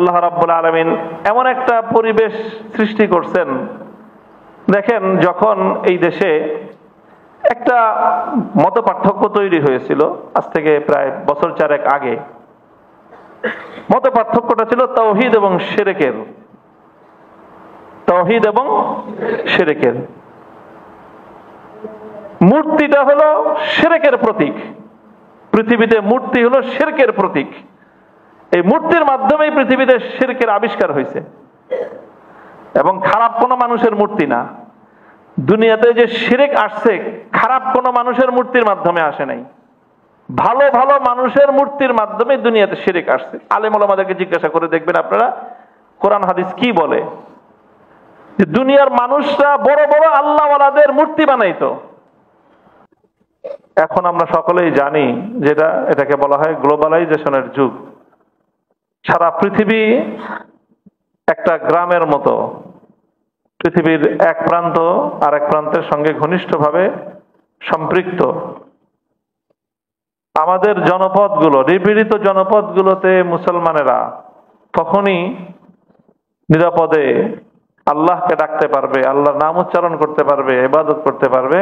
আল্লাহ রাব্বুল আলামিন এমন একটা পরিবেশ সৃষ্টি করছেন। দেখেন, যখন এই দেশে একটা মতপার্থক্য তৈরি হয়েছিল আজ থেকে প্রায় বছর চারেক আগে, মতপার্থক্যটা ছিল তাওহীদ এবং শিরকের। তাওহীদ এবং শিরকের। মূর্তিটা হলো শিরকের প্রতীক। পৃথিবীতে মূর্তি হলো শিরকের প্রতীক। এই মূর্তির মাধ্যমেই পৃথিবীতে শিরকের আবিষ্কার হয়েছে, এবং খারাপ কোনো মানুষের মূর্তি না। দুনিয়াতে যে শিরক আসছে, খারাপ কোনো মানুষের মূর্তির মাধ্যমে আসে নাই, ভালো ভালো মানুষের মূর্তির মাধ্যমে দুনিয়াতে শিরক আসছে। আলেম ওলামাদেরকে জিজ্ঞাসা করে দেখবেন আপনারা, কোরআন হাদিস কি বলে যে দুনিয়ার মানুষরা বড় বড় আল্লাহওয়ালাদের মূর্তি বানাইতো। এখন আমরা সকলেই জানি যেটা, এটাকে বলা হয় গ্লোবালাইজেশনের যুগ। সারা পৃথিবী একটা গ্রামের মতো, পৃথিবীর এক প্রান্ত আর এক প্রান্তের সঙ্গে ঘনিষ্ঠভাবে সম্পৃক্ত। আমাদের জনপদগুলো, নিপীড়িত জনপদগুলোতে মুসলমানেরা তখনই নিরাপদে আল্লাহকে ডাকতে পারবে, আল্লাহর নাম উচ্চারণ করতে পারবে, ইবাদত করতে পারবে,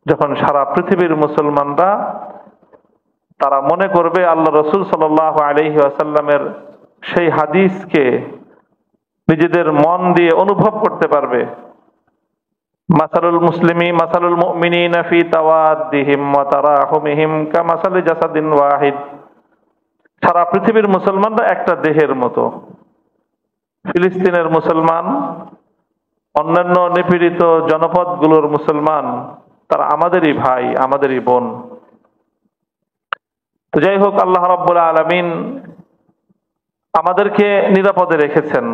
যখন সারা পৃথিবীর মুসলমানরা তারা মনে করবে আল্লাহ রাসূল সাল্লাল্লাহু আলাইহি ওয়াসাল্লামের সেই হাদিসকে নিজেদের মন দিয়ে অনুভব করতে পারবে। মাসালুল মুমিনিনা ফি তাওয়াদ্দিহিম ওয়া তারাহুমিহিম কামাসালি জাসাদিন ওয়াহিদ। সারা পৃথিবীর মুসলমানরা একটা দেহের মতো। ফিলিস্তিনের মুসলমান, অন্যান্য নিপীড়িত জনপদগুলোর মুসলমান, তারা আমাদেরই ভাই, আমাদেরই বোন। তো যাই হোক, আল্লাহ রাব্বুল আলামিন আমাদেরকে নিরাপদে রেখেছেন।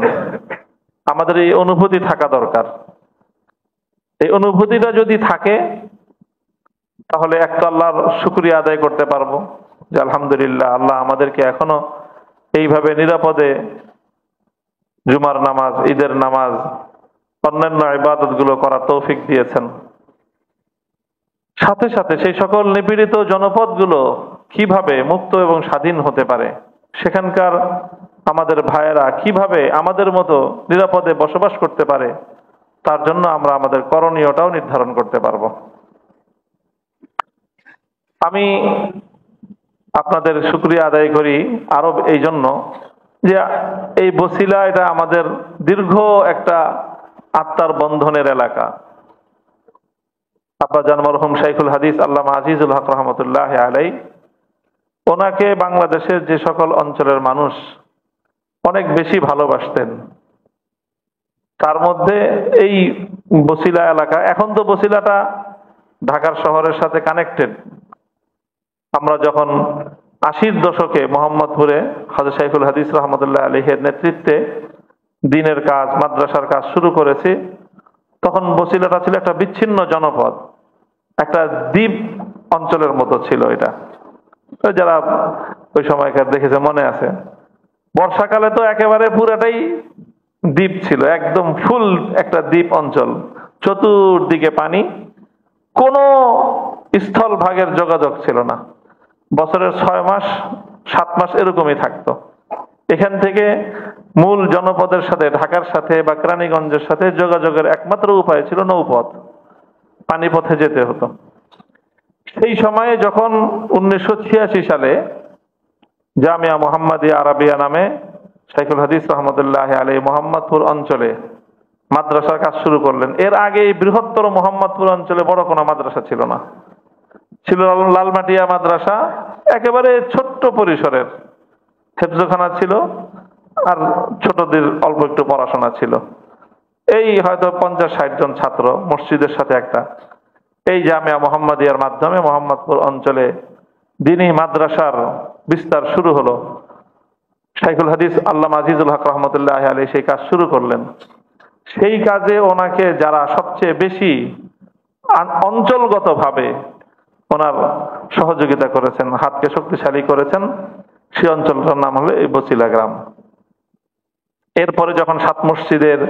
আমাদের এই অনুভূতি থাকা দরকার। এই অনুভূতিটা যদি থাকে, তাহলে একটা আল্লাহর শুকরিয়া আদায় করতে পারবো যে আলহামদুলিল্লাহ, আল্লাহ আমাদেরকে এখনো এইভাবে নিরাপদে জুমার নামাজ, ঈদের নামাজ, অন্যান্য ইবাদত গুলো করার তৌফিক দিয়েছেন। সাথে সাথে সেই সকল নিপীড়িত জনপদগুলো কিভাবে মুক্ত এবং স্বাধীন হতে পারে, সেখানকার আমাদের ভাইয়েরা কিভাবে আমাদের মতো নিরাপদে বসবাস করতে পারে, তার জন্য আমরা আমাদের করণীয়টাও নির্ধারণ করতে পারবো। আমি আপনাদের শুকরিয়া আদায় করি আরো এই জন্য যে এই বছিলা, এটা আমাদের দীর্ঘ একটা আত্মার বন্ধনের এলাকা। আব্বাজান মরহুম শাইখুল হাদিস আল্লামা আজিজুল হক রহমতুল্লাহ আলাই, ওনাকে বাংলাদেশের যে সকল অঞ্চলের মানুষ অনেক বেশি ভালোবাসতেন, তার মধ্যে এই বছিলা এলাকা, এখন তো বছিলাটা ঢাকার শহরের সাথে কানেক্টেড। আমরা যখন ৮০-র দশকে মোহাম্মদপুরে হযরত শাইখুল হাদিস রহমতুল্লাহ আলাইহির নেতৃত্বে দ্বীনের কাজ, মাদ্রাসার কাজ শুরু করেছি, তখন বছিলাটা ছিল একটা বিচ্ছিন্ন জনপদ, একটা দ্বীপ অঞ্চলের মতো ছিল এটা। যারা ওই সময়কার দেখেছে মনে আছে, বর্ষাকালে তো একেবারে পুরাটাই দ্বীপ ছিল, একদম ফুল একটা দ্বীপ অঞ্চল, চতুর্দিকে পানি, কোনো স্থল ভাগের যোগাযোগ ছিল না। বছরের ৬ মাস ৭ মাস এরকমই থাকতো। এখান থেকে মূল জনপদের সাথে, ঢাকার সাথে বা কেরানীগঞ্জের সাথে যোগাযোগের একমাত্র উপায় ছিল নৌপথ, পানিপথে যেতে হতো। সেই সময়ে যখন ১৯৮৬ সালে জামিয়া মুহাম্মাদিয়া আরাবিয়া নামে শাইখুল হাদিস রহমতুল্লাহ আলাইহি মোহাম্মদপুর অঞ্চলে মাদ্রাসার কাজ শুরু করলেন। এর আগে এই বৃহত্তর মোহাম্মদপুর অঞ্চলে বড় কোনো মাদ্রাসা ছিল না, ছিল লালমাটিয়া মাদ্রাসা, একেবারে ছোট্ট পরিসরের, হেফজখানা ছিল আর ছোটদের অল্প একটু পড়াশোনা ছিল। এই হয়তো ৫০-৬০ জন ছাত্র, মসজিদের সাথে একটা। এই জামিয়া মুহাম্মাদিয়ার মাধ্যমে মোহাম্মদপুর অঞ্চলে দ্বীনি মাদ্রাসার বিস্তার শুরু হলো। শাইখুল হাদিস আল্লামা আজিজুল হক রহমতুল্লাহ আলাইহি সেই কাজ শুরু করলেন। সেই কাজে ওনাকে যারা সবচেয়ে বেশি অঞ্চলগতভাবে ওনার সহযোগিতা করেছেন, হাতকে শক্তিশালী করেছেন, সেই অঞ্চলটার নাম হলো এই বছিলা গ্রাম। এরপরে যখন ৭ মসজিদের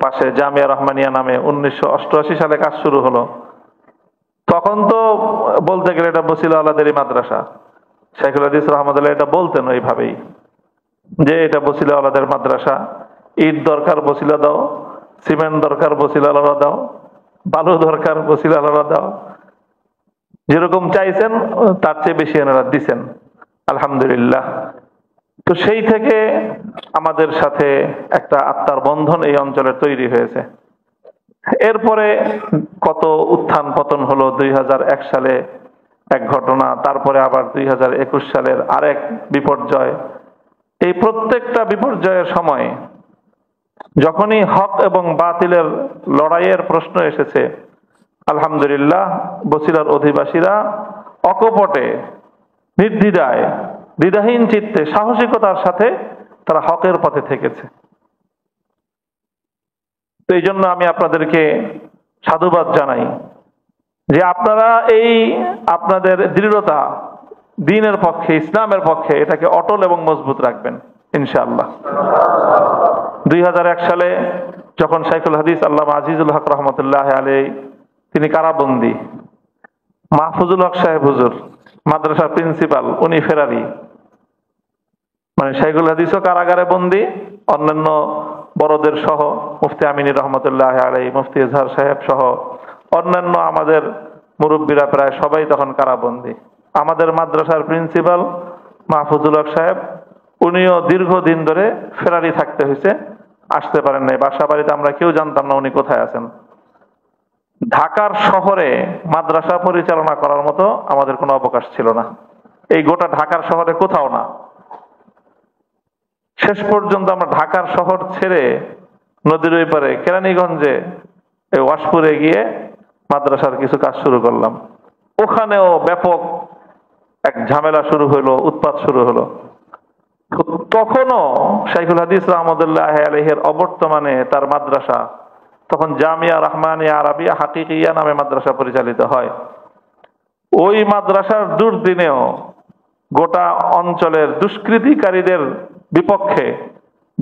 পাশে জামিয়া রহমানিয়া নামে ১৯৮৮ সালে কাজ শুরু হলো, তখন তো বলতে গেলে এটা বছিলাওয়ালাদেরই মাদ্রাসা। শাইখুল হাদিস রহমতুল্লাহ এটা বলতেন ওইভাবেই যে এটা বছিলাওয়ালাদের মাদ্রাসা, ইট দরকার বছিলা দাও, সিমেন্ট দরকার বছিলাওয়ালা দাও, বালু দরকার বছিলাওয়ালা দাও, যেরকম চাইছেন তার চেয়ে বেশি এনারা দিছেন, আলহামদুলিল্লাহ। তো সেই থেকে আমাদের সাথে একটা আত্মার বন্ধন এই অঞ্চলে তৈরি হয়েছে। এরপরে কত উত্থান পতন হলো, 2001 সালে এক ঘটনা, তারপরে আবার 2021 সালের আরেক বিপর্যয়। এই প্রত্যেকটা বিপর্যয়ের সময় যখনই হক এবং বাতিলের লড়াইয়ের প্রশ্ন এসেছে, আলহামদুলিল্লাহ বছিলার অধিবাসীরা অকপটে, নির্দ্বিধায়, দ্বিধাহীন চিত্তে, সাহসিকতার সাথে তারা হকের পথে থেকেছে। তো এই জন্য আমি আপনাদেরকে সাধুবাদ জানাই যে আপনারা এই আপনাদের দৃঢ়তা দ্বীনের পক্ষে, ইসলামের পক্ষে, এটাকে অটল এবং মজবুত রাখবেন ইনশাআল্লাহ। 2001 সালে যখন শাইখুল হাদিস আল্লামা আজিজুল হক রহমতুল্লাহ আলাইহি তিনি কারাবন্দী, মাহফুজুল হক সাহেব হুজুর মাদ্রাসার প্রিন্সিপাল, উনি ফেরারি, মানে শাইখুল হাদিসও কারাগারে বন্দী, অন্যান্য বড়দের সহ, মুফতি আমিনী রহমতুল্লাহ আলাইহি, মুফতি ইজহার সাহেব সহ অন্যান্য আমাদের মুরব্বীরা প্রায় সবাই তখন কারাবন্দী। আমাদের মাদ্রাসার প্রিন্সিপাল মাহফুজুল হক সাহেব, উনিও দীর্ঘদিন ধরে ফেরারি থাকতে হয়েছে, আসতে পারেন নাই। বাসা বাড়িতে আমরা কেউ জানতাম না উনি কোথায় আছেন। ঢাকার শহরে মাদ্রাসা পরিচালনা করার মতো আমাদের কোনো অবকাশ ছিল না, এই গোটা ঢাকার শহরে কোথাও না। শেষ পর্যন্ত আমরা ঢাকার শহর ছেড়ে নদীর ওই পারে কেরানীগঞ্জে ওয়াশপুরে গিয়ে মাদ্রাসার কিছু কাজ শুরু করলাম। ওখানেও ব্যাপক এক ঝামেলা শুরু হলো, উৎপাত শুরু হলো। তখনও শাইখুল হাদিস রহমতুল্লাহ আলাইহির অবর্তমানে তার মাদ্রাসা, তখন জামিয়া রহমানিয়া আরাবিয়া হাকিকিয়া নামে মাদ্রাসা পরিচালিত হয়। ওই মাদ্রাসার দুর্দিনেও গোটা অঞ্চলের দুষ্কৃতিকারীদের বিপক্ষে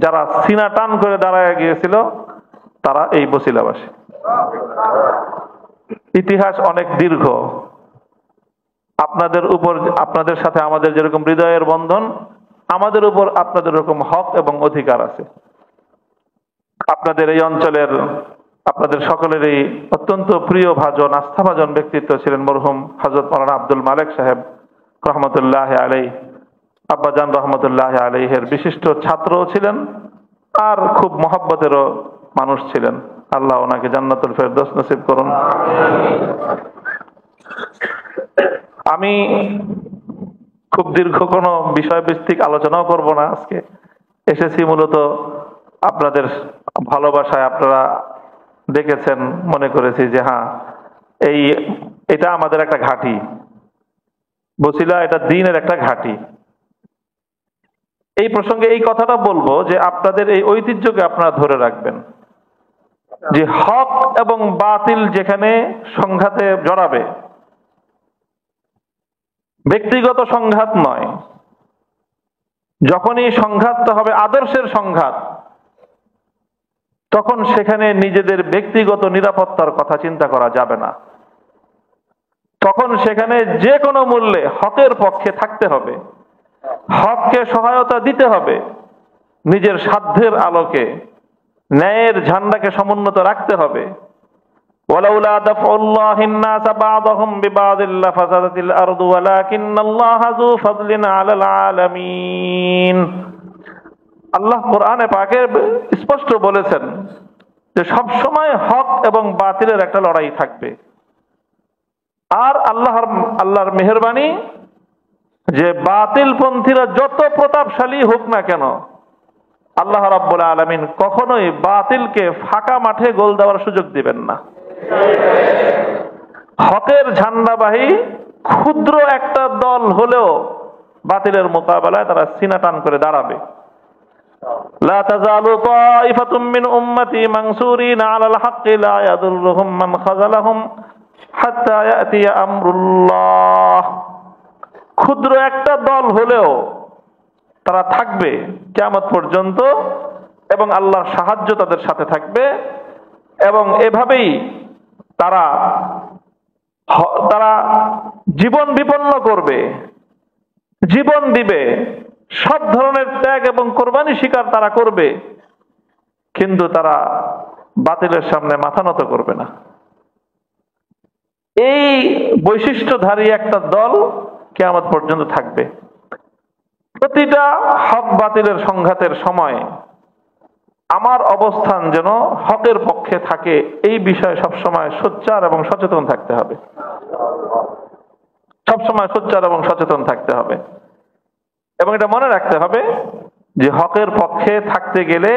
যারা সিনা টান করে দাঁড়ায় গিয়েছিল তারা এই বছিলাবাসী। ইতিহাস অনেক দীর্ঘ। আপনাদের উপর, আপনাদের সাথে আমাদের যেরকম হৃদয়ের বন্ধন, আমাদের উপর আপনাদের এরকম হক এবং অধিকার আছে। আপনাদের এই অঞ্চলের, আপনাদের সকলেরই অত্যন্ত প্রিয় ভাজন, আস্থাভাজন ব্যক্তিত্ব ছিলেন মরহুম হযরত মাওলানা আব্দুল মালেক সাহেব রহমতুল্লাহ আলাইহি। আব্বাজান রহমতুল্লাহ আলাইহির বিশিষ্ট ছাত্রও ছিলেন আর খুব মহব্বতেরও মানুষ ছিলেন। আল্লাহ ওনাকে জান্নাতুল ফেরদৌস নসিব করুন। আমি খুব দীর্ঘ কোনো বিষয়ভিত্তিক আলোচনাও করব না আজকে। এসেছি মূলত আপনাদের ভালোবাসায়, আপনারা দেখেছেন, মনে করেছি যে হ্যাঁ, এটা আমাদের একটা ঘাঁটি, বছিলা এটা দ্বীনের একটা ঘাঁটি। এই প্রসঙ্গে এই কথাটা বলবো যে আপনাদের এই ঐতিহ্যকে আপনারা ধরে রাখবেন, যে হক এবং বাতিল যেখানে সংঘাতে জড়াবে, ব্যক্তিগত সংঘাত নয়, যখনই সংঘাতটা হবে আদর্শের সংঘাত, তখন সেখানে নিজেদের ব্যক্তিগত নিরাপত্তার কথা চিন্তা করা যাবে না। তখন সেখানে যে কোনো মূল্যে হকের পক্ষে থাকতে হবে, হককে সহায়তা দিতে হবে, নিজের সাধ্যের আলোকে ন্যায়ের ঝান্ডাকে সমুন্নত রাখতে হবে। ওয়ালাউলা দাফউল্লাহিন নাস বা'দাহুম বিবা'দিল লাফাসাদাতিল আরদু ওয়ালাকিন্নাল্লাহা যু ফাদলিন আলাল আলামিন। আল্লাহ কোরআনে পাকে স্পষ্ট বলেছেন যে সব সময় হক এবং বাতিলের একটা লড়াই থাকবে। আর আল্লাহর মেহেরবানি যে বাতিল পন্থীরা যত প্রতাপশালী হোক না কেন, আল্লাহ রাব্বুল আলামিন কখনোই বাতিলকে ফাঁকা মাঠে গোল দেওয়ার সুযোগ দিবেন না। হকের ঝান্ডাবাহী ক্ষুদ্র একটা দল হলেও বাতিলের মোকাবেলায় তারা সিনা টান করে দাঁড়াবে। লা তাযালু তাইফাতুম মিন উম্মতি মানসুরিনা আলাল হাক্কি লা ইয়াদুররুহুম মান খাযালাহুম হাত্তা ইয়াতিয়া আমরুল্লাহ। ক্ষুদ্র একটা দল হলেও তারা থাকবে কিয়ামত পর্যন্ত, এবং আল্লাহর সাহায্য তাদের সাথে থাকবে, এবং এভাবেই তারা জীবন বিপন্ন করবে, জীবন দিবে, সব ধরনের ত্যাগ এবং কোরবানি স্বীকার তারা করবে, কিন্তু তারা বাতিলের সামনে মাথা নত করবে না। এই বৈশিষ্ট্যধারী একটা দল কিয়ামত পর্যন্ত থাকবে। প্রতিটা হক বাতিলের সংঘাতের সময় আমার অবস্থান যেন হকের পক্ষে থাকে, এই বিষয়ে সবসময় সোচ্চার এবং সচেতন থাকতে হবে। সবসময় সোচ্চার এবং সচেতন থাকতে হবে, এবং এটা মনে রাখতে হবে যে হকের পক্ষে থাকতে গেলে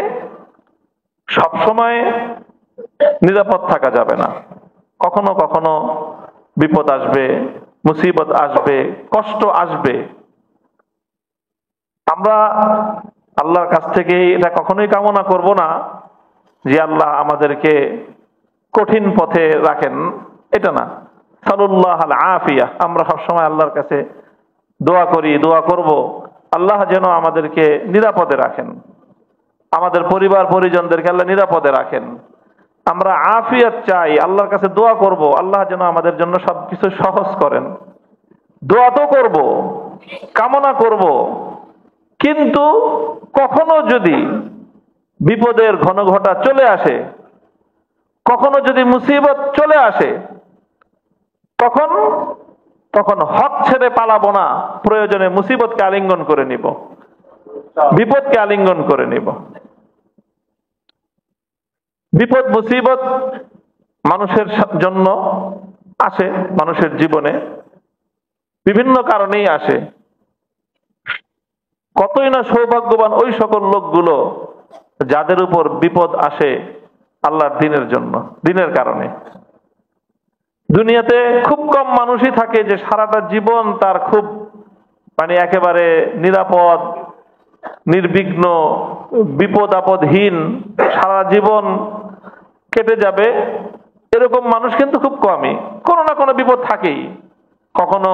সবসময় নিরাপদ থাকা যাবে না। কখনো কখনো বিপদ আসবে, মুসিবত আসবে, কষ্ট আসবে। আমরা আল্লাহর কাছ থেকে এটা কখনোই কামনা করব না যে আল্লাহ আমাদেরকে কঠিন পথে রাখেন, এটা না। সাল্লাল্লাহু আল আফিয়া, আমরা সবসময় আল্লাহর কাছে দোয়া করি, দোয়া করব আল্লাহ যেন আমাদেরকে নিরাপদে রাখেন, আমাদের পরিবার পরিজনদেরকে আল্লাহ নিরাপদে রাখেন। আমরা আফিয়াত চাই, আল্লাহর কাছে দোয়া করব আল্লাহ যেন আমাদের জন্য সবকিছু সহজ করেন। দোয়া তো করব, কামনা করব, কিন্তু কখনো যদি বিপদের ঘনঘটা চলে আসে, কখনো যদি মুসিবত চলে আসে, তখন হক ছেড়ে পালাবো না, প্রয়োজনে মুসিবতকে আলিঙ্গন করে নিব, বিপদকে আলিঙ্গন করে নিব। বিপদ মুসিবত মানুষের জন্য আসে, মানুষের জীবনে বিভিন্ন কারণেই আসে। কতই না সৌভাগ্যবান ওই সকল লোকগুলো যাদের উপর বিপদ আসে আল্লাহর দ্বীনের জন্য, দ্বীনের কারণে। দুনিয়াতে খুব কম মানুষই থাকে যে সারাটা জীবন তার খুব একেবারে নিরাপদ, নির্বিঘ্ন, বিপদ আপদহীন সারা জীবন কেটে যাবে। এরকম মানুষ কিন্তু খুব কমই, কোনো না কোনো বিপদ থাকেই। কখনো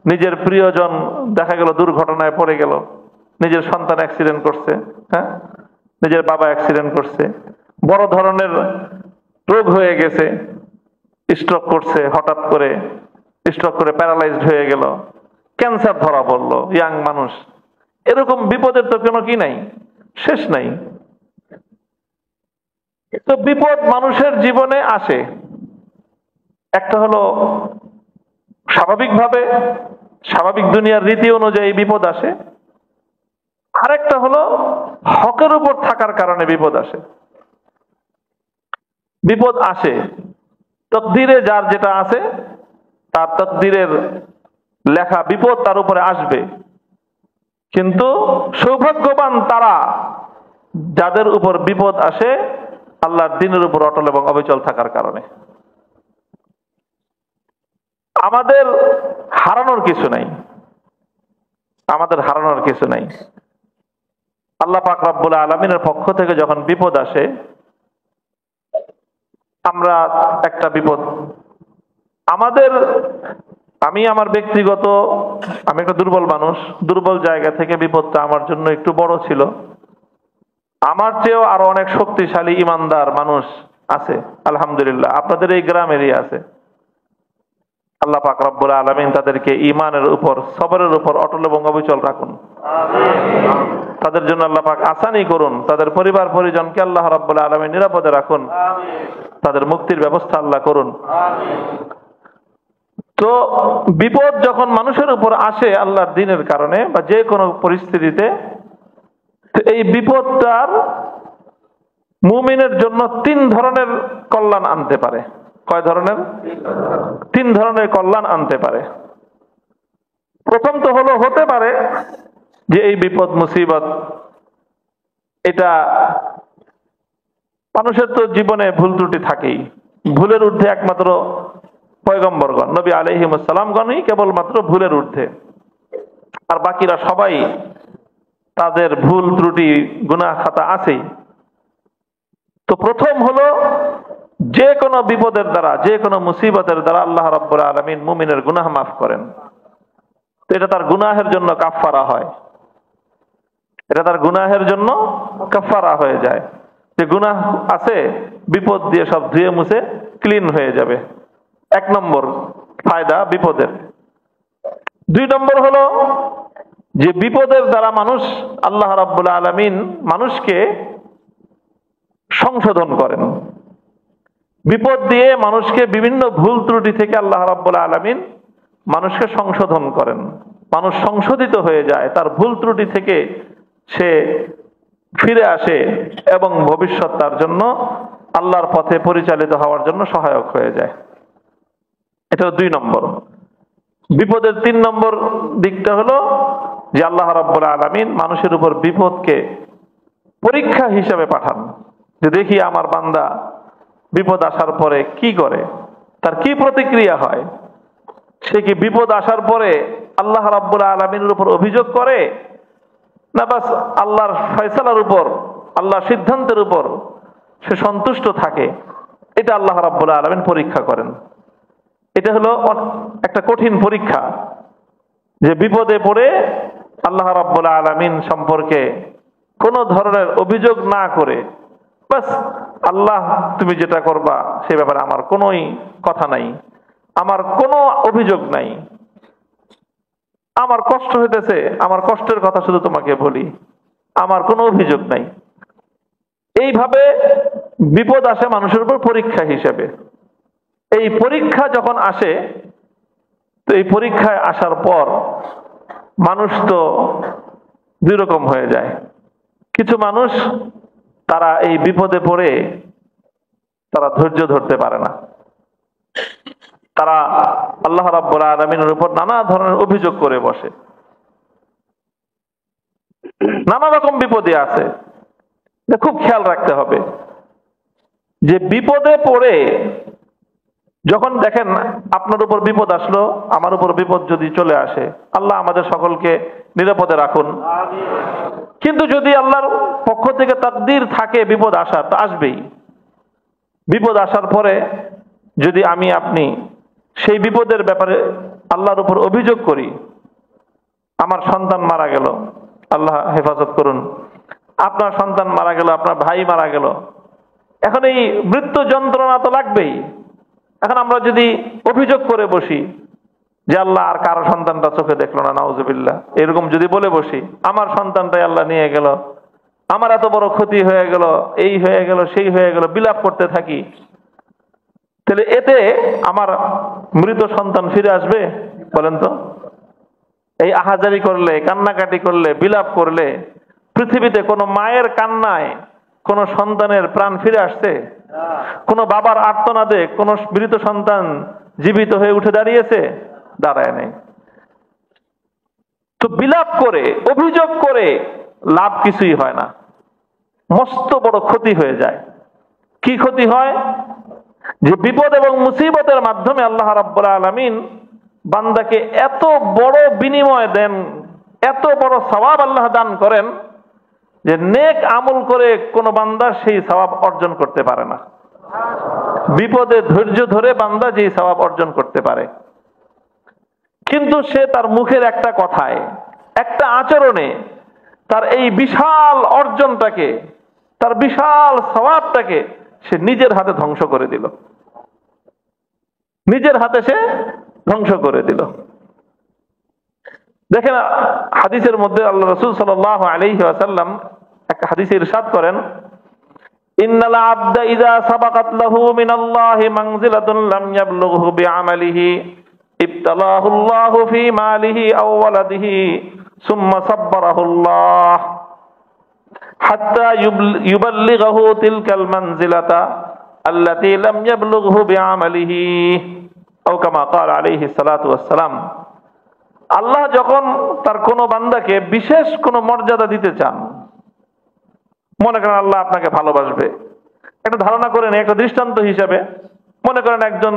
নিজের প্রিয়জন দেখা গেল দুর্ঘটনায় পড়ে গেল, নিজের সন্তান অ্যাক্সিডেন্ট করছে, হ্যাঁ, নিজের বাবা অ্যাক্সিডেন্ট করছে, বড় ধরনের রোগ হয়ে গেছে, স্ট্রোক করছে, হঠাৎ করে স্ট্রোক করে প্যারালাইজড হয়ে গেল, ক্যান্সার ধরা পড়লো, ইয়াং মানুষ। এরকম বিপদের তো কোনো কি নাই, শেষ নাই। তো বিপদ মানুষের জীবনে আসে, একটা হলো স্বাভাবিকভাবে, স্বাভাবিক দুনিয়ার রীতি অনুযায়ী বিপদ আসে, আরেকটা হলো হকের উপর থাকার কারণে বিপদ আসে। বিপদ আসে, তকদিরে যার যেটা আছে, তার তকদিরের লেখা বিপদ তার উপরে আসবে। কিন্তু সৌভাগ্যবান তারা যাদের উপর বিপদ আসে আল্লাহর দ্বীনের উপর অটল এবং অবিচল থাকার কারণে। আমাদের হারানোর কিছু নাই, আমাদের হারানোর কিছু নাই। আল্লাহ পাক রব্বুল আলামিনের পক্ষ থেকে যখন বিপদ আসে, আমরা একটা বিপদ আমি আমার ব্যক্তিগত, আমি একটা দুর্বল মানুষ, দুর্বল জায়গা থেকে বিপদটা আমার জন্য একটু বড় ছিল। আমার চেয়েও আরো অনেক শক্তিশালী ইমানদার মানুষ আছে আলহামদুলিল্লাহ, আপনাদের এই গ্রামেরই আছে। আল্লাহ পাক রব্বুল আলামিন তাদেরকে ঈমানের উপর, সবরের উপর অটল এবং অবিচল রাখুন। তাদের জন্য আল্লাহ পাক আসানি করুন, তাদের পরিবার পরিজনকে আল্লাহ রাব্বুল আলামিন নিরাপদে রাখুন, তাদের মুক্তির ব্যবস্থা আল্লাহ করুন। তো বিপদ যখন মানুষের উপর আসে আল্লাহর দ্বীনের কারণে বা যে কোনো পরিস্থিতিতে, এই বিপদটার মুমিনের জন্য তিন ধরনের কল্যাণ আনতে পারে। কয় ধরনের? তিন ধরনের কল্যাণ আনতে পারে। প্রথম তো হতে পারে যে এই বিপদ মুসিবত, এটা মানুষের তো জীবনে ভুল ত্রুটি থাকেই, ভুলের ঊর্ধ্বে একমাত্র পয়গম্বরগণ, নবী আলাইহিমুস সালামগণই কেবলমাত্র ভুলের ঊর্ধ্বে, আর বাকিরা সবাই তাদের ভুল ত্রুটি গুনাহ খাতা আছেই। তো প্রথম হলো যে কোনো বিপদের দ্বারা, যে কোনো মুসিবতের দ্বারা আল্লাহ রাব্বুল আলামিন মুমিনের গুনাহ মাফ করেন। তো এটা তার গুনাহের জন্য কাফফারা হয়, এটা তার গুনাহের জন্য কাফফারা হয়ে যায়। যে গুনাহ আছে, বিপদ দিয়ে সব ধুয়ে মুছে ক্লিন হয়ে যাবে। এক নম্বর ফায়দা বিপদের। দুই নম্বর হলো যে বিপদের দ্বারা মানুষ, আল্লাহ রাব্বুল আলামিন মানুষকে সংশোধন করেন। বিপদ দিয়ে মানুষকে বিভিন্ন ভুল ত্রুটি থেকে আল্লাহ রাব্বুল আলামিন মানুষকে সংশোধন করেন। মানুষ সংশোধিত হয়ে যায়, তার ভুল ত্রুটি থেকে সে ফিরে আসে এবং ভবিষ্যৎ তার জন্য আল্লাহর পথে পরিচালিত হওয়ার জন্য সহায়ক হয়ে যায়। এটা 2 নম্বর। বিপদের 3 নম্বর দিকটা হলো যে আল্লাহ রাব্বুল আলামিন মানুষের উপর বিপদকে পরীক্ষা হিসেবে পাঠান, যে দেখি আমার বান্দা বিপদ আসার পরে কি করে, তার কি প্রতিক্রিয়া হয়। সে কি বিপদ আসার পরে আল্লাহ রাব্বুল আলামিনের উপর অভিযোগ করে, না বাস আল্লাহর ফয়সালার উপর, আল্লাহর সিদ্ধান্তের উপর সে সন্তুষ্ট থাকে। এটা আল্লাহ রাব্বুল আলামিন পরীক্ষা করেন। এটা হলো একটা কঠিন পরীক্ষা, যে বিপদে পড়ে আল্লাহ রাব্বুল আলামিন সম্পর্কে কোনো ধরনের অভিযোগ না করে বাস আল্লাহ তুমি যেটা করবা সে ব্যাপারে আমার কোনোই কথা নাই, আমার কোনো অভিযোগ নাই, আমার কষ্ট হইতেছে, আমার কষ্টের কথা শুধু তোমাকে বলি, আমার কোনো অভিযোগ নাই। এইভাবে বিপদ আসে মানুষের উপর পরীক্ষা হিসেবে। এই পরীক্ষা যখন আসে, তো এই পরীক্ষায় আসার পর মানুষ তো 2 রকম হয়ে যায়। কিছু মানুষ তারা এই বিপদে পড়ে তারা ধৈর্য ধরতে পারে না, তারা আল্লাহ রাব্বুল আলামিনের উপর নানা ধরনের অভিযোগ করে বসে, নানা রকম বিপদে আছে। খুব খেয়াল রাখতে হবে যে বিপদে পড়ে যখন দেখেন আপনার উপর বিপদ আসলো, আমার উপর বিপদ যদি চলে আসে, আল্লাহ আমাদের সকলকে নিরাপদে রাখুন। কিন্তু যদি আল্লাহর পক্ষ থেকে তাকদীর থাকে বিপদ আসার, তো আসবেই। বিপদ আসার পরে যদি আমি আপনি সেই বিপদের ব্যাপারে আল্লাহর উপর অভিযোগ করি, আমার সন্তান মারা গেল, আল্লাহ হেফাজত করুন, আপনার সন্তান মারা গেল, আপনার ভাই মারা গেল, এখন এই মৃত্যু যন্ত্রণা তো লাগবেই। এখন আমরা যদি অভিযোগ করে বসি যে আল্লাহ আর কারো সন্তানটা চোখে দেখলো না, নাউজুবিল্লাহ, এরকম যদি বলে বসি, আমার সন্তানটাই আল্লাহ নিয়ে গেল, আমার এত বড় ক্ষতি হয়ে গেল, এই হয়ে গেল, সেই হয়ে গেল, বিলাপ করতে থাকি, তাহলে এতে আমার মৃত সন্তান ফিরে আসবে? বলেন তো। এই আহাজারি করলে, কান্নাকাটি করলে, বিলাপ করলে পৃথিবীতে কোনো মায়ের কান্নায় কোন সন্তানের প্রাণ ফিরে আসছে? কোন বাবার আর্তনাদে কোন মৃত সন্তান জীবিত হয়ে উঠে দাঁড়িয়েছে? দাঁড়ায় নেই। তো বিলাপ করে, অভিযোগ করে লাভ কিছুই হয় না, মস্ত বড় ক্ষতি হয়ে যায়। কি ক্ষতি হয়? যে বিপদ এবং মুসিবতের মাধ্যমে আল্লাহ রাব্বুল আলামিন বান্দাকে এত বড় বিনিময় দেন, এত বড় সওয়াব আল্লাহ দান করেন, যে নেক আমল করে কোন বান্দা সেই সওয়াব অর্জন করতে পারে না। বিপদে ধৈর্য ধরে বান্দা যেই সওয়াব অর্জন করতে পারে, কিন্তু সে তার মুখের একটা কথায়, একটা আচরণে তার এই বিশাল অর্জনটাকে, তার বিশাল সওয়াবটাকে সে নিজের হাতে ধ্বংস করে দিল, নিজের হাতে সে ধ্বংস করে দিল। দেখেন হাদিসের মধ্যে আল্লাহ রাসূল সাল্লাল্লাহু আলাইহি ওয়াসাল্লাম একটা হাদিসে ইরশাদ করেন, ইন্নাল আবদা ইযা সাবাকাত লাহু মিনাল্লাহি মানজিলাতুন লাম ইয়াবলুগহু বিআমালিহি ইবতালাহু আল্লাহু ফি মালিহি আও ওয়ালাদিহি সুম্মা সাব্বারাহু আল্লাহ হাত্তা ইউবাল্লিগাহু তিলকাল মানজিলাতা আল্লাতী লাম ইয়াবলুগহু বিআমালিহি আও কামা ক্বাল আলাইহি সালাতু ওয়াস সালাম। আল্লাহ যখন তার কোন বান্দাকে বিশেষ কোন মর্যাদা দিতে চান, মনে করেন আল্লাহ আপনাকে ভালোবাসবে, একটা ধারণা করে নেই, একটা দৃষ্টান্ত হিসাবে মনে করেন একজন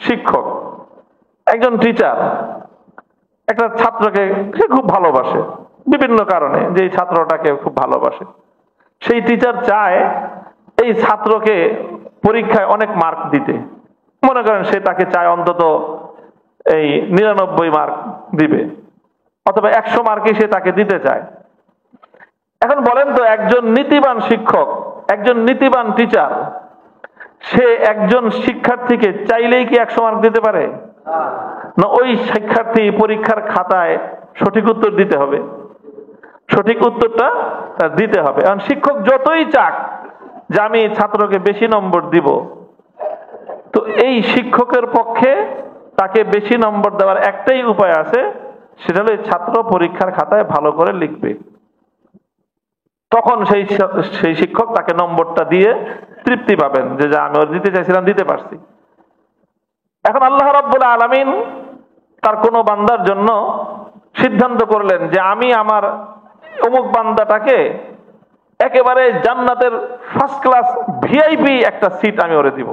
শিক্ষক, একজন টিচার একটা ছাত্রকে সে খুব ভালোবাসে বিভিন্ন কারণে, যে এই ছাত্রটাকে খুব ভালোবাসে, সেই টিচার চায় এই ছাত্রকে পরীক্ষায় অনেক মার্ক দিতে। মনে করেন সে তাকে চায় অন্তত এই 99 মার্ক দিবে, অথবা 100 মার্কই সে তাকে দিতে চায়। এখন বলেন তো, একজন নীতিবান শিক্ষক, একজন নীতিবান টিচার, সে একজন শিক্ষার্থীকে চাইলেই কি 100 মার্ক দিতে পারে? না, ওই শিক্ষার্থী পরীক্ষার খাতায় সঠিক উত্তর দিতে হবে। সঠিক উত্তরটা তার দিতে হবে। কারণ শিক্ষক যতই চাক যে আমি ছাত্রকে বেশি নম্বর দিব, তো এই শিক্ষকের পক্ষে তাকে বেশি নম্বর দেওয়ার একটাই উপায় আছে, সেটা হলো ছাত্র পরীক্ষার খাতায় ভালো করে লিখবে। তখন সেই শিক্ষক তাকে নম্বরটা দিয়ে তৃপ্তি পাবেন যে যা আমি ওর দিতে চাইছিলাম দিতে পারছি। এখন আল্লাহ রাব্বুল আলামিন তার কোনো বান্দার জন্য সিদ্ধান্ত করলেন যে আমি আমার অমুক বান্দাটাকে একেবারে জান্নাতের ফার্স্ট ক্লাস ভিআইপি একটা সিট আমি ওরে দিব,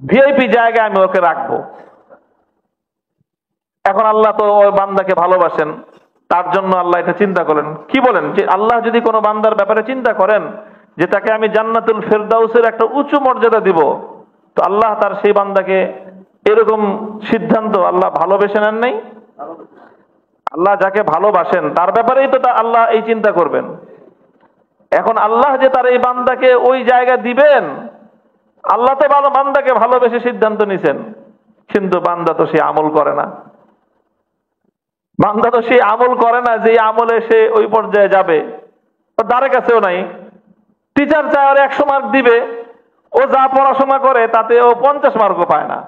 ভিআইপি জায়গায় আমি ওকে রাখবো। এখন আল্লাহ তো ওই বান্দাকে ভালোবাসেন, তার জন্য আল্লাহ এটা চিন্তা করেন। কি বলেন যে আল্লাহ যদি কোনো বান্দার ব্যাপারে চিন্তা করেন যে তাকে আমি জান্নাতুল ফেরদাউসের একটা উঁচু মর্যাদা দিব, তো আল্লাহ তার সেই বান্দাকে এরকম সিদ্ধান্ত আল্লাহ ভালোবেসে নেন নাই? আল্লাহ যাকে ভালোবাসেন তার ব্যাপারেই তো আল্লাহ এই চিন্তা করবেন। এখন আল্লাহ যে তার এই বান্দাকে ওই জায়গা দিবেন, আল্লাহ তো বান্দাকে ভালোবেসে সিদ্ধান্ত নিছেন, কিন্তু বান্দা তো সে আমল করে না। বান্দা তো সে আমল করে না যে আমলে সে ওই পর্যায়ে যাবে, ওর দ্বারে কাছেও নাই। টিচার চায় ওর 100 মার্ক দিবে, ও যা পড়াশোনা করে তাতে ও 50 মার্কও পায় না।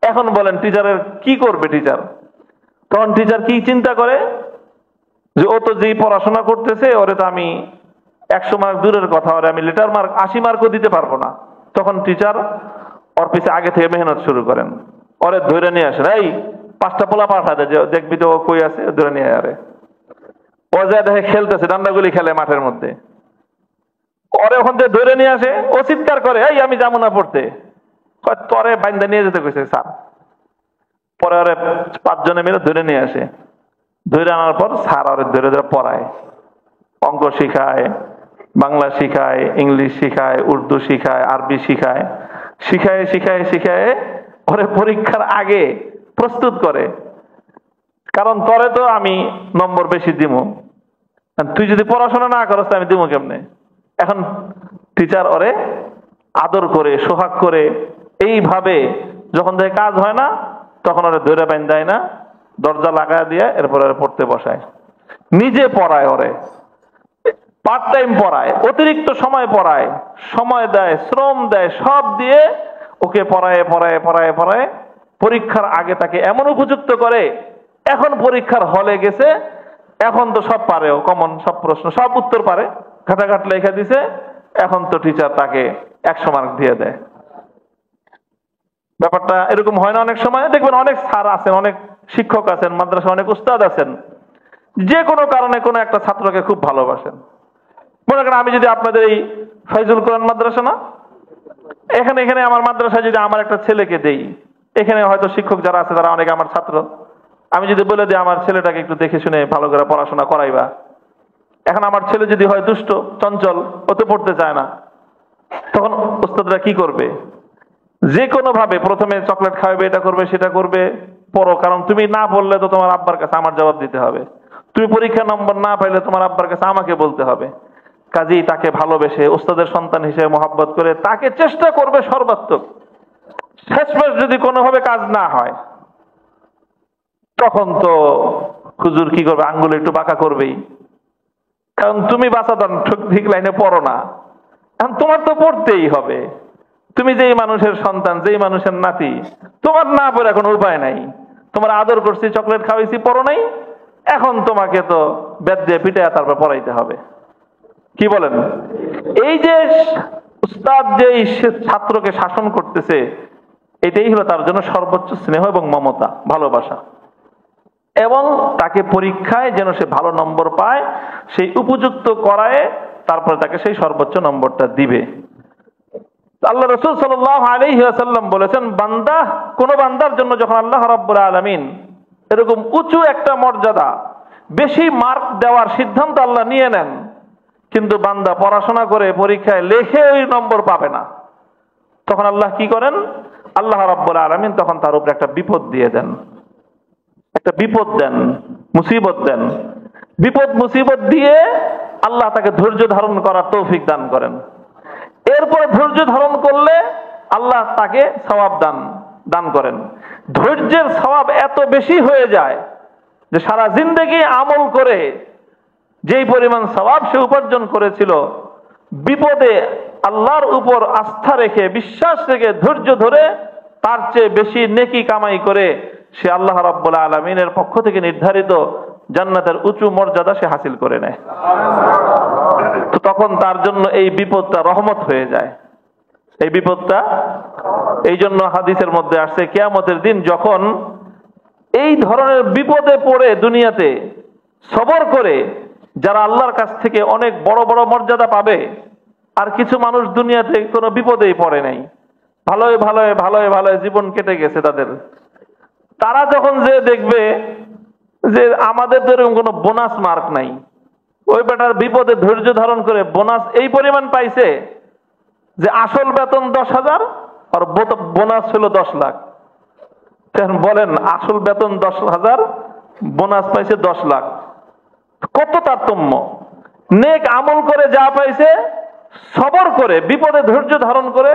এখন বলেন টিচারের কি করবে? টিচার তখন টিচার কি চিন্তা করে যে ও তো যেই পড়াশোনা করতেছে ওরে তো আমি 100 মার্ক দূরের কথা, ওরে আমি লেটার মার্ক 80 মার্কও দিতে পারবো না। তখন টিচার ওর পিছে আগে থেকে মেহনত শুরু করেন, ওরে ধরে নিয়ে আসেন, এই 5টা পোলা পাঠা দেয়, দেখবি তো ও কই আছে, ধরে নিয়ে আরে। ও যা দেখে খেলতেছে, ডান্ডাগুলি খেলে মাঠের মধ্যে, ওরে ওখান থেকে ধরে নিয়ে আসে। ও চিৎকার করে, এই আমি যাবো না পড়তে, তরে বাইন্দা নিয়ে যেতে কইছে স্যার। পরে ওরে 5 জনে মিলে ধরে নিয়ে আসে, ধরে আনার পর স্যার ওরে ধরে ধরে পড়ায়, অঙ্ক শিখায়, বাংলা শিখায়, ইংলিশ শিখায়, উর্দু শিখায়, আরবি শিখায়, শিখায় শিখায় শিখায় ওরে পরীক্ষার আগে প্রস্তুত করে। কারণ তরে তো আমি নম্বর বেশি দিব, তুই যদি পড়াশোনা না করস আমি দিব কেমনে? এখন টিচার ওরে আদর করে সোহাগ করে এইভাবে যখন দেখে কাজ হয় না, তখন ওরে ধরে দেয় না, দরজা লাগায় দিয়ে এরপরে পড়তে বসায়, নিজে পড়ায়, ওরে পার্ট টাইম পড়ায়, অতিরিক্ত সময় পড়ায়, সময় দেয়, শ্রম দেয়, সব দিয়ে ওকে পড়ায় পড়ায় পড়ায় পড়ায় পরীক্ষার আগে তাকে এমন উপযুক্ত করে। এখন পরীক্ষার হলে গেছে, এখন তো সব পারে, ও কমন সব প্রশ্ন সব উত্তর পারে, ঘাটাঘাট লেখা দিছে। এখন তো টিচার তাকে 100 মার্ক দিয়ে দেয়। ব্যাপারটা এরকম হয় না? অনেক সময় দেখবেন অনেক স্যার আছেন, অনেক শিক্ষক আছেন, মাদ্রাসা অনেক উস্তাদ আছেন, যে কোনো কারণে কোনো একটা ছাত্রকে খুব ভালোবাসেন। মনে করেন আমি যদি আপনাদের এই ফাইজুল কোরআন মাদ্রাসা না, এখানে আমার মাদ্রাসায় যদি আমার একটা ছেলেকে দেই, এখানে হয়তো শিক্ষক যারা আছে তারা অনেকে আমার ছাত্র, আমি যদি বলে দিই আমার ছেলেটাকে একটু দেখে শুনে ভালো করে পড়াশোনা করাইবা, এখন আমার ছেলে যদি হয় দুষ্ট চঞ্চল, ওতে পড়তে চায় না, তখন উস্তাদরা কি করবে? যে কোনো ভাবে প্রথমে চকলেট খাওয়াবে, এটা করবে সেটা করবে, পড়ো, কারণ তুমি না বললে তো তোমার আব্বার কাছে আমার জবাব দিতে হবে, তুমি পরীক্ষা নম্বর না পাইলে তোমার আব্বার কাছে আমাকে বলতে হবে। কাজেই তাকে ভালোবেসে উস্তাদের সন্তান হিসেবে মহব্বত করে তাকে চেষ্টা করবে সর্বাত্মক। শেষমেশ যদি কোনোভাবে কাজ না হয়, তখন তো হুজুর কি করবে? আঙ্গুল একটু বাঁকা করবেই, কারণ তুমি বাঁচাদান ঠিক লাইনে পড়ো না, এখন তোমার তো পড়তেই হবে। তুমি যেই মানুষের সন্তান, যেই মানুষের নাতি, তোমার না পড়ে এখন উপায় নাই। তোমার আদর করছি, চকলেট খাওয়াইছি, পড়ো নাই, এখন তোমাকে তো বেদ দিয়ে পিটায় তারপর পড়াইতে হবে। কি বলেন? এই যে উস্তাদ যে ছাত্রকে শাসন করতেছে, এটাই হলো তার জন্য সর্বোচ্চ স্নেহ এবং মমতা, ভালোবাসা, এবং তাকে পরীক্ষায় যেন সে ভালো নম্বর পায় সেই উপযুক্ত করায় তারপরে তাকে সেই সর্বোচ্চ নম্বরটা দিবে। আল্লাহ রাসূল সাল্লাল্লাহু আলাইহি ওয়াসাল্লাম বলেছেন, বান্দা, কোন বান্দার জন্য যখন আল্লাহ রাব্বুল আলামিন এরকম উঁচু একটা মর্যাদা, বেশি মার্ক দেওয়ার সিদ্ধান্ত আল্লাহ নিয়ে নেন, কিন্তু বান্দা পড়াশোনা করে পরীক্ষায় লেখে ওই নম্বর পাবে না, তখন আল্লাহ কি করেন? আল্লাহ রাব্বুল আলামিন তখন তার উপরে একটা বিপদ দিয়ে দেন, একটা বিপদ দেন, মুসিবত দেন। বিপদ মুসিবত দিয়ে আল্লাহ তাকে ধৈর্য ধারণ করার তৌফিক দান করেন। এরপরে ধৈর্য ধারণ করলে আল্লাহ তাকে সওয়াব দান করেন। ধৈর্যের সওয়াব এত বেশি হয়ে যায় যে সারা জিন্দেগি আমল করে যেই পরিমাণ সওয়াব সে উপার্জন করেছিল, বিপদে আল্লাহর উপর আস্থা রেখে, বিশ্বাস রেখে, ধৈর্য ধরে তার চেয়ে বেশি নেকি কামাই করে সে আল্লাহ রাব্বুল আলামিনের পক্ষ থেকে নির্ধারিত জান্নাতের উঁচু মর্যাদা সে হাসিল করে নেয়। তো তখন তার জন্য এই বিপদটা রহমত হয়ে যায়। এই বিপদটা, এই জন্য হাদিসের মধ্যে আসছে কিয়ামতের দিন যখন এই ধরনের বিপদে পড়ে দুনিয়াতে সবর করে যারা আল্লাহর কাছ থেকে অনেক বড় বড় মর্যাদা পাবে, আর কিছু মানুষ দুনিয়াতে কোনো বিপদেই পড়ে নাই, ভালোই ভালোই ভালোই ভালোই জীবন কেটে গেছে তাদের, তারা যখন যে দেখবে যে আমাদের তো এরকম কোনো বোনাস মার্ক নাই, ওই বেটার বিপদে ধৈর্য ধারণ করে বোনাস এই পরিমাণ পাইছে যে আসল বেতন 10,000 আর বোনাস ছিল 10 লাখ। বলেন আসল বেতন 10,000, বোনাস পাইছে 10 লাখ, কত তারতম্য! নেক আমল করে যা পাইছে, সবর করে বিপদে ধৈর্য ধারণ করে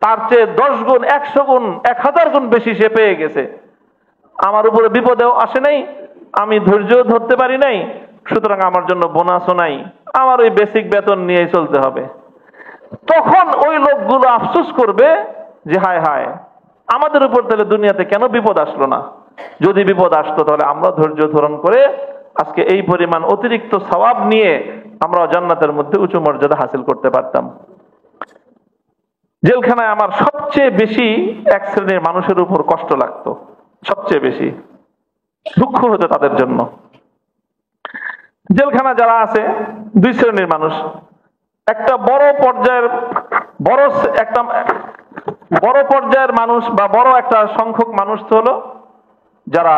তার চেয়ে 10 গুণ, 100 গুণ, 1000 গুণ বেশি সে পেয়ে গেছে। আমার উপরে বিপদেও আসে নাই, আমি ধৈর্য ধরতে পারি নাই, সুতরাং আমার জন্য বোনাসও নাই, আমার ওই বেসিক বেতন নিয়েই চলতে হবে। তখন ওই লোকগুলো আফসোস করবে যে হায় হায়, আমাদের উপর তাহলে দুনিয়াতে কেন বিপদ আসলো না? যদি বিপদ আসতো তাহলে আমরা ধৈর্য ধারণ করে আজকে এই পরিমাণ অতিরিক্ত সওয়াব নিয়ে আমরা জান্নাতের মধ্যে উঁচু মর্যাদা হাসিল করতে পারতাম। জেলখানায় আমার সবচেয়ে বেশি এক শ্রেণীর মানুষের উপর কষ্ট লাগতো, সবচেয়ে বেশি দুঃখ হতো তাদের জন্য। জেলখানা যারা আছে 2 শ্রেণীর মানুষ। একটা বড় পর্যায়ের মানুষ বা বড় একটা সংখ্যক মানুষ তো হলো যারা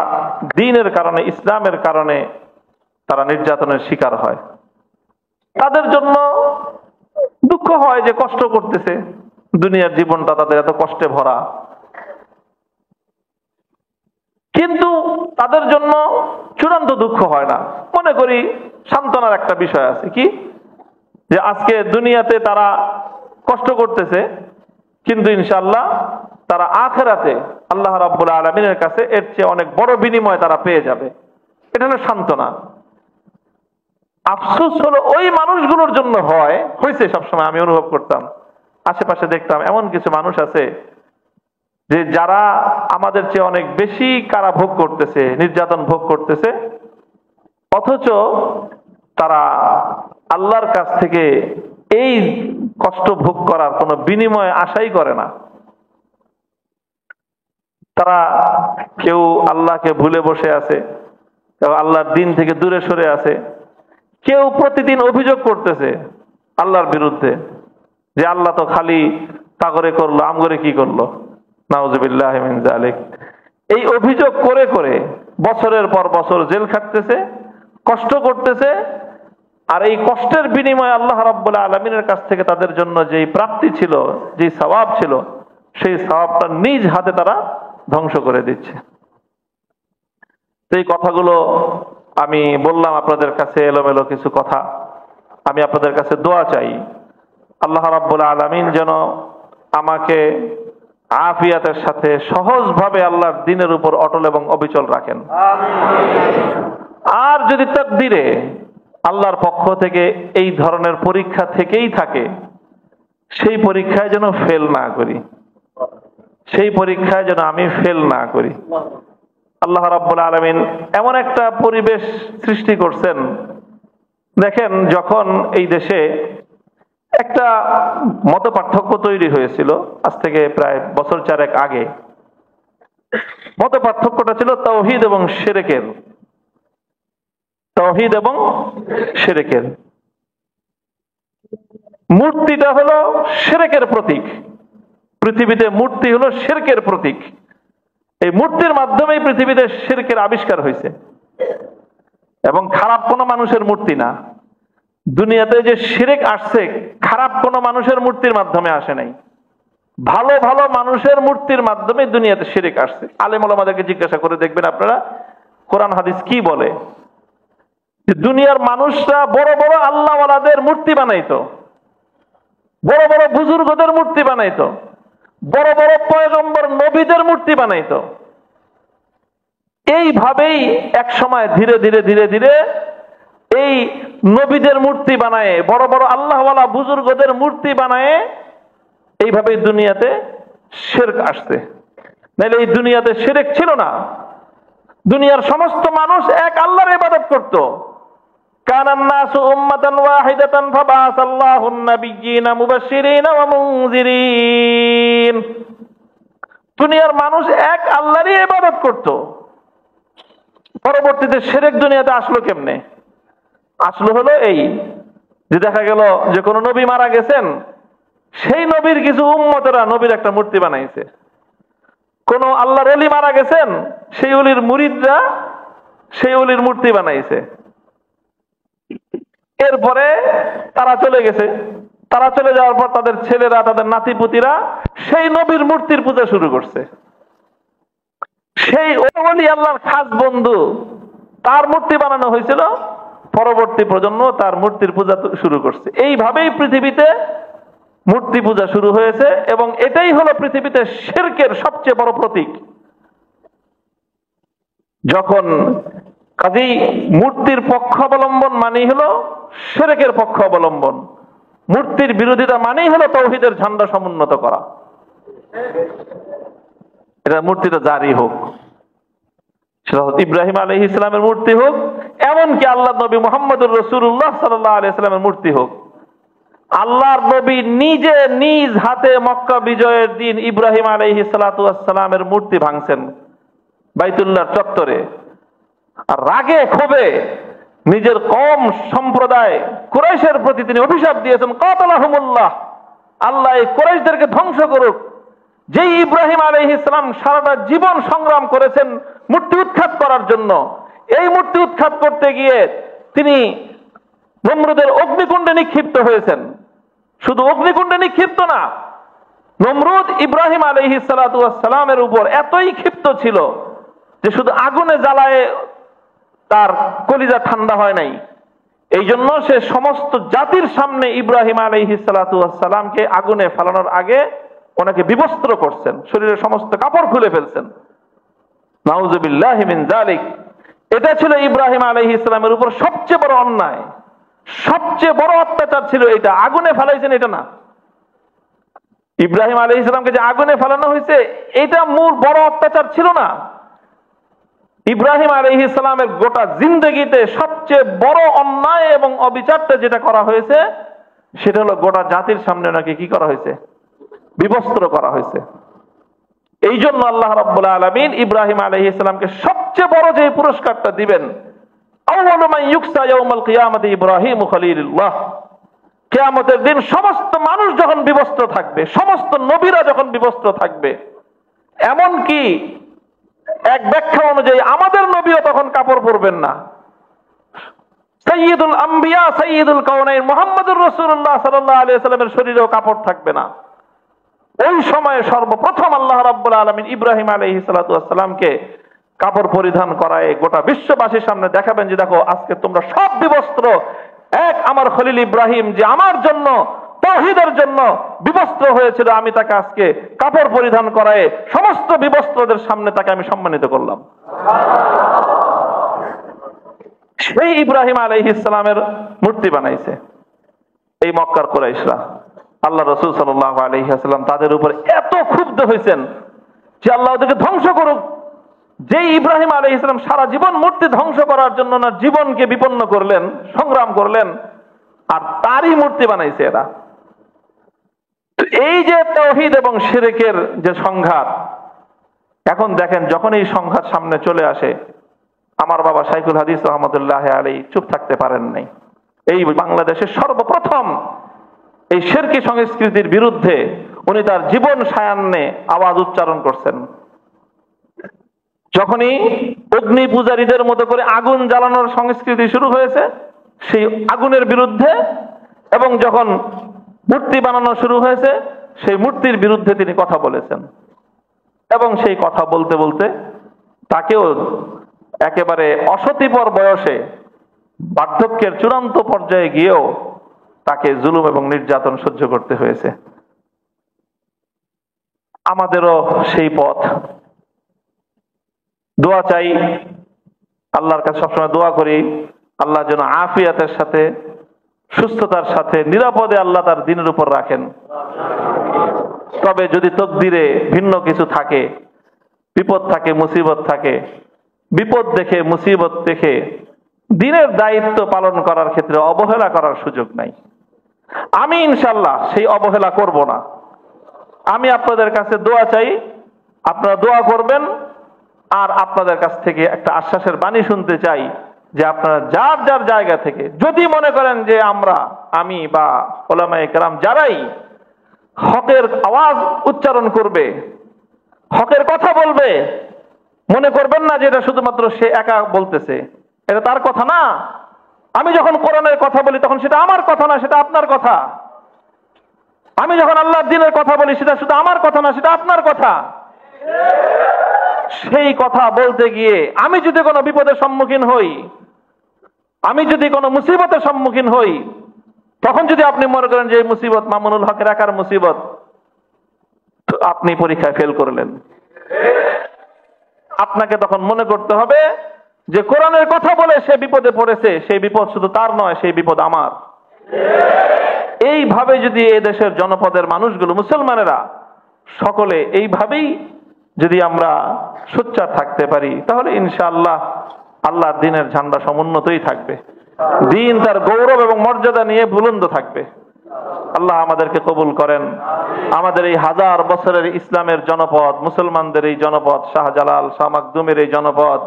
দ্বীনের কারণে, ইসলামের কারণে তারা নির্যাতনের শিকার হয়। তাদের জন্য দুঃখ হয় যে কষ্ট করতেছে, দুনিয়ার জীবনটা তাদের এত কষ্টে ভরা, কিন্তু তাদের জন্য চূড়ান্ত দুঃখ হয় না। মনে করি সান্ত্বনার একটা বিষয় আছে, কি যে আজকে দুনিয়াতে তারা কষ্ট করতেছে, কিন্তু ইনশাআল্লাহ তারা আখিরাতে আল্লাহ রাব্বুল আলামিনের কাছে এর চেয়ে অনেক বড় বিনিময় তারা পেয়ে যাবে। এটা হলো সান্ত্বনা। আফসোস হলো ওই মানুষগুলোর জন্য হয়েছে সবসময়। আমি অনুভব করতাম, আশেপাশে দেখতাম এমন কিছু মানুষ আছে যে যারা আমাদের চেয়ে অনেক বেশি কারাভোগ করতেছে, নির্যাতন ভোগ করতেছে, অথচ তারা আল্লাহর কাছ থেকে এই কষ্ট ভোগ করার কোনো বিনিময় আশাই করে না। তারা কেউ আল্লাহকে ভুলে বসে আছে, কেউ আল্লাহর দিন থেকে দূরে সরে আছে, কেউ প্রতিদিন অভিযোগ করতেছে আল্লাহর বিরুদ্ধে যে আল্লাহ তো খালি তাগরে করলো, আমগরে কি করলো, নাউযুবিল্লাহি মিন যালিক। এই অভিযোগ করে করে বছরের পর বছর জেল খাটতেছে, কষ্ট করতেছে, আর এই কষ্টের বিনিময়ে আল্লাহ রাব্বুল আলামিনের কাছ থেকে তাদের জন্য যেই প্রাপ্তি ছিল, যেই সওয়াব ছিল, সেই সওয়াবটা নিজ হাতে তারা ধ্বংস করে দিচ্ছে। এই কথাগুলো আমি বললাম আপনাদের কাছে, এলোমেলো কিছু কথা। আমি আপনাদের কাছে দোয়া চাই, আল্লাহ রাব্বুল আলামিন যেন আমাকে আফিয়াতের সাথে সহজভাবে আল্লাহর দ্বীনের উপর অটল এবং অবিচল রাখেন। আর যদি তাকদীরে আল্লাহর পক্ষ থেকে এই ধরনের পরীক্ষা থেকেই থাকে, সেই পরীক্ষায় যেন ফেল না করি, সেই পরীক্ষায় যেন আমি ফেল না করি। আল্লাহ রাব্বুল আলামিন এমন একটা পরিবেশ সৃষ্টি করছেন, দেখেন যখন এই দেশে একটা মত পার্থক্য তৈরি হয়েছিল আজ থেকে প্রায় বছর 4 আগে, মত পার্থক্যটা ছিল তাওহীদ এবং শিরকের। তাওহীদ এবং শিরকের। মূর্তিটা হলো শিরকের প্রতীক, পৃথিবীতে মূর্তি হলো শিরকের প্রতীক। এই মূর্তির মাধ্যমেই পৃথিবীতে শিরকের আবিষ্কার হয়েছে, এবং খারাপ কোনো মানুষের মূর্তি না। দুনিয়াতে যে শিরক আসছে খারাপ কোনো মানুষের মূর্তির মাধ্যমে আসে নাই, ভালো ভালো মানুষের মূর্তির মাধ্যমে দুনিয়াতে শিরক আসছে। আলেম ওলামাদেরকে জিজ্ঞাসা করে দেখবেন আপনারা, কোরআন হাদিস কি বলে যে দুনিয়ার মানুষরা বড় বড় আল্লাহওয়ালাদের মূর্তি বানাইতো, বড় বড় বুজুর্গদের মূর্তি বানাইতো, বড় বড় পয়গম্বর নবীদের মূর্তি বানাইতো। এইভাবেই এক সময় ধীরে ধীরে ধীরে ধীরে এই নবীদের মূর্তি বানায়, বড় বড় আল্লাহওয়ালা বুজুর্গদের মূর্তি বানায়, এইভাবে দুনিয়াতে শিরক আসছে। নাহলে এই দুনিয়াতে শিরক ছিল না। দুনিয়ার সমস্ত মানুষ এক আল্লাহর ইবাদত করত। কানান নাসু উম্মাতান ওয়াহিদাতান ফাবাআসাল্লাহুন নাবিয়্যিনা মুবাশশিরিনা ওয়া মুনযিরিন। দুনিয়ার মানুষ এক আল্লাহরই ইবাদত করত। পরবর্তীতে শিরক দুনিয়াতে আসলো কেমনে? আসলো হলো এই যে দেখা গেল যে কোন নবী মারা গেছেন, সেই নবীর কিছু উম্মতেরা নবীর একটা মূর্তি বানাইছে। কোন আল্লাহর ওলি মারা গেছেন, সেই ওলির মুরিদরা সেই ওলির মূর্তি বানাইছে। এরপরে তারা চলে গেছে। তারা চলে যাওয়ার পর তাদের ছেলেরা, তাদের নাতিপুতিরা সেই নবীর মূর্তির পূজা শুরু করছে। সেই ওলি আল্লাহর খাস বন্ধু, তার মূর্তি বানানো হয়েছিল, পরবর্তী প্রজন্ম তার মূর্তির পূজা শুরু করছে। এইভাবেই পৃথিবীতে মূর্তি পূজা শুরু হয়েছে, এবং এটাই হলো পৃথিবীতে শিরকের সবচেয়ে বড় প্রতীক। যখন কাজেই মূর্তির পক্ষ অবলম্বন মানেই হলো শিরকের পক্ষ অবলম্বন, মূর্তির বিরোধিতা মানেই হলো তাওহীদের ঝান্ডা সমুন্নত করা। এটা মূর্তিটা জারি হোক, সেটা ইব্রাহিম আলাইহিস সালামের মূর্তি হোক, এমনকি আল্লাহ নবী মুহাম্মদুর রাসূলুল্লাহ সাল্লাল্লাহু আলাইহি সাল্লামের মূর্তি হোক। আল্লাহর নবী নিজে নিজ হাতে মক্কা বিজয়ের দিন ইব্রাহিম আলাইহিস সালাতু ওয়াস সালামের মূর্তি ভাঙছেন বাইতুল্লাহর চত্বরে। আর রাগে ক্ষোভে নিজের কওম সম্প্রদায় কুরাইশের প্রতি তিনি অভিশাপ দিয়েছেন, কাতালাহুমুল্লাহ, আল্লাহ এই কুরাইশদেরকে ধ্বংস করুক। যেই ইব্রাহিম আলাইহিস সালাম সারাটা জীবন সংগ্রাম করেছেন মূর্তি উৎখাত করার জন্য, এই মূর্তি উৎখাত করতে গিয়ে তিনি নমরুদের অগ্নিকুণ্ডে নিক্ষিপ্ত হয়েছেন। শুধু অগ্নিকুণ্ডে নিক্ষিপ্ত না, নমরুদ ইব্রাহিম আলাইহিস সালাতু ওয়াস সালামের উপর এতই ক্ষিপ্ত ছিল যে শুধু আগুনে জ্বালায় তার কলিজা ঠান্ডা হয় নাই। এই জন্য সে সমস্ত জাতির সামনে ইব্রাহিম আলাইহিস সালাতু ওয়াস সালামকে আগুনে ফেলানোর আগে ওনাকে বিবস্ত্র করছেন, শরীরের সমস্ত কাপড় খুলে ফেলছেন। নাউযুবিল্লাহি মিন যালিক। এটা ছিল ইব্রাহিম আলাইহিস সালামের উপর সবচেয়ে বড় অন্যায়, সবচেয়ে বড় অত্যাচার ছিল এটা। আগুনে ফেলাইছেন এটা না, ইব্রাহিম আলাইহিস সালামকে যে আগুনে ফেলানো হয়েছে এটা মূল বড় অত্যাচার ছিল না। ইব্রাহিম আলাইহিস সালামের গোটা জিন্দেগিতে সবচেয়ে বড় অন্যায় এবং অবিচারটা যেটা করা হয়েছে সেটা হলো গোটা জাতির সামনে ওনাকে কি করা হয়েছে? বিবস্ত্র করা হয়েছে। এই জন্য আল্লাহ রাব্বুল আলামিন ইব্রাহিম আলাইহিস সালামকে সবচেয়ে বড় যে পুরস্কারটা দিবেন, আউয়ালু মান ইউকসা ইয়াউমাল কিয়ামাতি ইব্রাহিম খলিলুল্লাহ, কিয়ামতের দিন সমস্ত মানুষ যখন বিবস্ত্র থাকবে, সমস্ত নবীরা যখন বিবস্ত্র থাকবে, এমন কি এক ব্যাখ্যা অনুযায়ী আমাদের নবীও তখন কাপড় পরবেন না। সাইয়্যিদুল আম্বিয়া সাইয়্যিদুল কাউনাইন মুহাম্মদুর রাসূলুল্লাহ সাল্লাল্লাহু আলাইহি ওয়াসাল্লামের শরীরেও কাপড় থাকবে না। ওই সময়ে সর্বপ্রথম আল্লাহ রাব্বুল আলামিন ইব্রাহিম আলাইহিস সালাতু ওয়াস সালামকে কাপড় পরিধান করায় গোটা বিশ্ববাসীর সামনে দেখাবেন যে দেখো আজকে তোমরা সব বিবস্ত্র, এক আমার খলিল ইব্রাহিম যে আমার জন্য তাওহীদের জন্য বিবস্ত্র হয়েছিল, আমি তাকে আজকে কাপড় পরিধান করায় সমস্ত বিবস্ত্রদের সামনে তাকে আমি সম্মানিত করলাম। সেই ইব্রাহিম আলাইহিস সালামের মূর্তি বানাইছে এই মক্কার কুরাইশরা। আল্লাহ রাসূল সাল্লাল্লাহু আলাইহি ওয়াসাল্লাম তাদের উপর এত ক্ষুব্ধ হয়েছেন যে আল্লাহ ওদেরকে ধ্বংস করুক। যে ইব্রাহিম আলাইহিস সালাম সারা জীবন মূর্তি ধ্বংস করার জন্য না জীবনকে বিপন্ন করলেন, সংগ্রাম করলেন, আর তারই মূর্তি বানাইছে এরা। এই যে তাওহীদ এবং শিরকের যে সংঘাত, এখন দেখেন যখন এই সংঘাত সামনে চলে আসে, আমার বাবা শাইখুল হাদিস রাহমাতুল্লাহ আলাইহি চুপ থাকতে পারেন নাই। এই বাংলাদেশের সর্বপ্রথম এই শিরকি সংস্কৃতির বিরুদ্ধে উনি তার জীবন সায়ান্নে আওয়াজ উচ্চারণ করছেন। যখনই অগ্নি পূজারীদের মতো করে আগুন জ্বালানোর সংস্কৃতি শুরু হয়েছে সেই আগুনের বিরুদ্ধে, এবং যখন মূর্তি বানানো শুরু হয়েছে সেই মূর্তির বিরুদ্ধে তিনি কথা বলেছেন। এবং সেই কথা বলতে বলতে তাকেও একেবারে অসতিপর বয়সে বার্ধক্যের চূড়ান্ত পর্যায়ে গিয়েও তাকে জুলুম এবং নির্যাতন সহ্য করতে হয়েছে। আমাদেরও সেই পথ। দোয়া চাই, আল্লাহর কাছে সবসময় দোয়া করি আল্লাহ যেন আফিয়াতের সাথে, সুস্থতার সাথে, নিরাপদে আল্লাহ তার দিনের উপর রাখেন। তবে যদি তকদিরে ভিন্ন কিছু থাকে, বিপদ থাকে, মুসিবত থাকে, বিপদ দেখে, মুসিবত দেখে দিনের দায়িত্ব পালন করার ক্ষেত্রে অবহেলা করার সুযোগ নাই। আমি ইনশাআল্লাহ সেই অবহেলা করব না। আমি আপনাদের কাছে দোয়া চাই, আপনারা দোয়া করবেন, আর আপনাদের কাছ থেকে একটা আশ্বাসের বাণী শুনতে চাই যে আপনারা যার যার জায়গা থেকে যদি মনে করেন যে আমি বা ওলামায়ে কেরাম যারাই হকের আওয়াজ উচ্চারণ করবে, হকের কথা বলবে, মনে করবেন না যে এটা শুধুমাত্র সে একা বলতেছে, এটা তার কথা না। আমি যখন কোরআনের কথা বলি তখন সেটা আমার কথা না, সেটা আপনার কথা। আমি যখন আল্লাহর দ্বীনের কথা বলি সেটা শুধু আমার কথা না, সেটা আপনার কথা। সেই কথা বলতে গিয়ে আমি যদি কোনো বিপদের সম্মুখীন হই, আমি যদি কোনো মুসিবতের সম্মুখীন হই, তখন যদি আপনি মনে করেন যে এই মুসিবত মামুনুল হকের একার মুসিবত, তো আপনি পরীক্ষায় ফেল করলেন। আপনাকে তখন মনে করতে হবে যে কোরআনের কথা বলে সে বিপদে পড়েছে, সেই বিপদ শুধু তার নয়, সেই বিপদ আমার। এইভাবে যদি এই দেশের জনপদের মানুষগুলো, মুসলমানেরা সকলে এইভাবেই যদি আমরা সোচ্চার থাকতে পারি, তাহলে ইনশাআল্লাহ আল্লাহর দ্বীনের ঝান্ডা সমুন্নতই থাকবে, দ্বীন তার গৌরব এবং মর্যাদা নিয়ে বুলন্দ থাকবে। আল্লাহ আমাদেরকে কবুল করেন। আমাদের এই হাজার বছরের ইসলামের জনপদ, মুসলমানদের এই জনপদ, শাহজালাল, শাহ মাকদুমের এই জনপদ,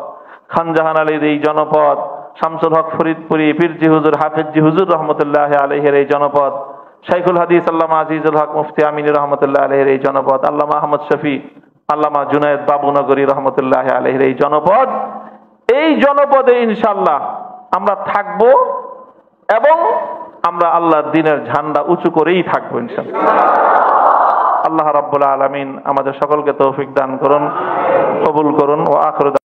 খানজাহান আলীর এই জনপদ, শামসুল হক ফরিদপুরি, পীরজি হুজুর, হাফিজি হুজুর রহমতুল্লাহ আলাইহির এই জনপদ, শাইখুল হাদিস আল্লামা আজিজুল হক মুফতি আমিনী রহমতুল্লাহ আলাইহির এই জনপদ, আল্লামা আহমদ শফি, আল্লামা জুনায়েদ বাবুনগরী রহমতুল্লাহ আলাইহির এই জনপদ, এই জনপদে ইনশাআল্লাহ আমরা থাকব এবং আমরা আল্লাহর দ্বীনের ঝান্ডা উঁচু করেই থাকবো ইনশাআল্লাহ। আল্লাহ রাব্বুল আলামিন আমাদের সকলকে তৌফিক দান করুন, কবুল করুন। ওয়া আখিরু